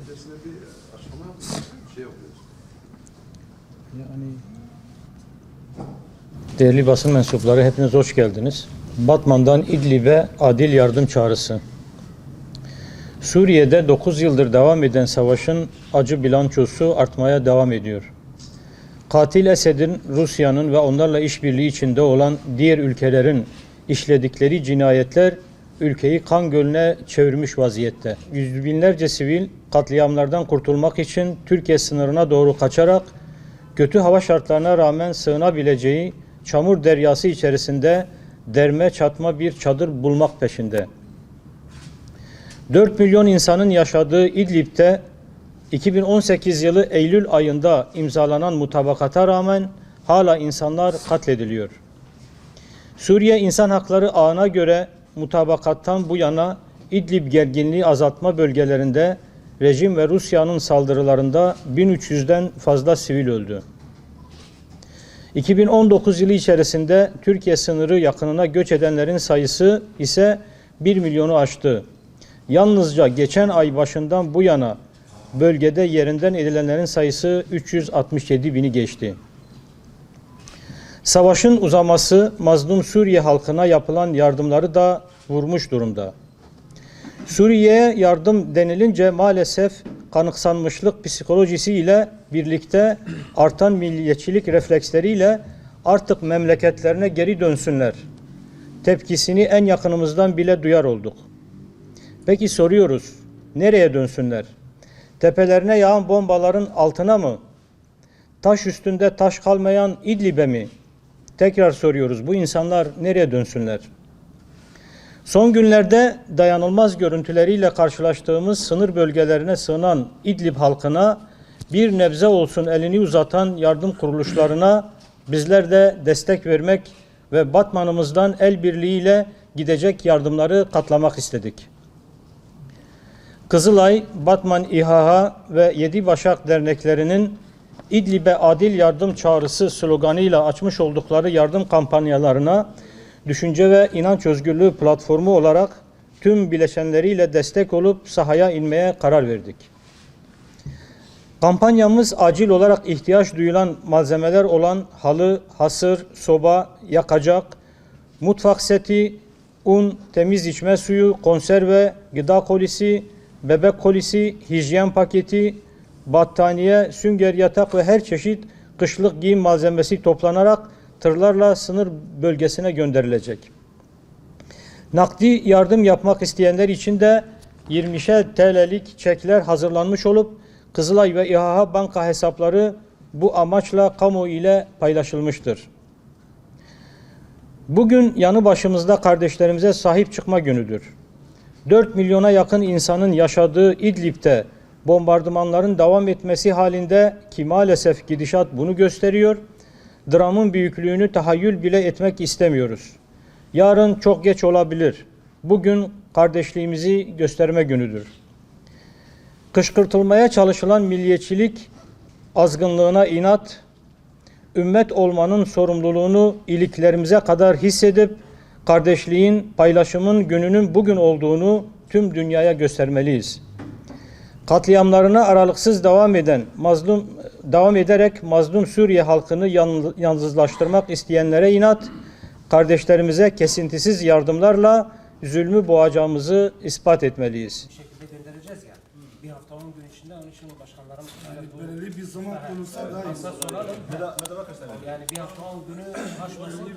öncesinde bir açıklama yapmış, bir şey oluyor. Yani değerli basın mensupları, hepiniz hoş geldiniz. Batman'dan İdlib'e adil yardım çağrısı. Suriye'de 9 yıldır devam eden savaşın acı bilançosu artmaya devam ediyor. Katil Esed'in, Rusya'nın ve onlarla işbirliği içinde olan diğer ülkelerin işledikleri cinayetler ülkeyi kan gölüne çevirmiş vaziyette. Yüz binlerce sivil katliamlardan kurtulmak için Türkiye sınırına doğru kaçarak kötü hava şartlarına rağmen sığınabileceği çamur deryası içerisinde derme çatma bir çadır bulmak peşinde. 4 milyon insanın yaşadığı İdlib'de 2018 yılı Eylül ayında imzalanan mutabakata rağmen hala insanlar katlediliyor. Suriye İnsan Hakları Ağı'na göre mutabakattan bu yana İdlib gerginliği azaltma bölgelerinde rejim ve Rusya'nın saldırılarında 1300'den fazla sivil öldü. 2019 yılı içerisinde Türkiye sınırı yakınına göç edenlerin sayısı ise 1 milyonu aştı. Yalnızca geçen ay başından bu yana bölgede yerinden edilenlerin sayısı 367 bini geçti. Savaşın uzaması mazlum Suriye halkına yapılan yardımları da vurmuş durumda. Suriye'ye yardım denilince maalesef kanıksanmışlık psikolojisiyle birlikte artan milliyetçilik refleksleriyle artık memleketlerine geri dönsünler tepkisini en yakınımızdan bile duyar olduk. Peki soruyoruz, nereye dönsünler? Tepelerine yağan bombaların altına mı? Taş üstünde taş kalmayan İdlib'e mi? Tekrar soruyoruz, bu insanlar nereye dönsünler? Son günlerde dayanılmaz görüntüleriyle karşılaştığımız sınır bölgelerine sığınan İdlib halkına bir nebze olsun elini uzatan yardım kuruluşlarına bizler de destek vermek ve Batman'ımızdan el birliğiyle gidecek yardımları katlamak istedik. Kızılay, Batman İHA ve Yedi Başak derneklerinin İdlib'e adil yardım çağrısı sloganıyla açmış oldukları yardım kampanyalarına düşünce ve inanç özgürlüğü platformu olarak tüm bileşenleriyle destek olup sahaya inmeye karar verdik. Kampanyamız acil olarak ihtiyaç duyulan malzemeler olan halı, hasır, soba, yakacak, mutfak seti, un, temiz içme suyu, konserve, gıda kolisi, bebek kolisi, hijyen paketi, battaniye, sünger yatak ve her çeşit kışlık giyim malzemesi toplanarak tırlarla sınır bölgesine gönderilecek. Nakdi yardım yapmak isteyenler için de 20'şer TL'lik çekler hazırlanmış olup Kızılay ve İHA banka hesapları bu amaçla kamuoyu ile paylaşılmıştır. Bugün yanı başımızda kardeşlerimize sahip çıkma günüdür. 4 milyona yakın insanın yaşadığı İdlib'de bombardımanların devam etmesi halinde ki maalesef gidişat bunu gösteriyor, dramın büyüklüğünü tahayyül bile etmek istemiyoruz. Yarın çok geç olabilir. Bugün kardeşliğimizi gösterme günüdür. Kışkırtılmaya çalışılan milliyetçilik azgınlığına inat, ümmet olmanın sorumluluğunu iliklerimize kadar hissedip kardeşliğin, paylaşımın gününün bugün olduğunu tüm dünyaya göstermeliyiz. Katliamlarına aralıksız devam ederek mazlum Suriye halkını yalnızlaştırmak isteyenlere inat, kardeşlerimize kesintisiz yardımlarla zulmü boğacağımızı ispat etmeliyiz. Bir şekilde göndereceğiz yani. Bir hafta 10 gün içinde onun için başkanlarım belirli bir zaman konuşsa daha iyi. soralım. Yani bir hafta 10 günü aşmasın.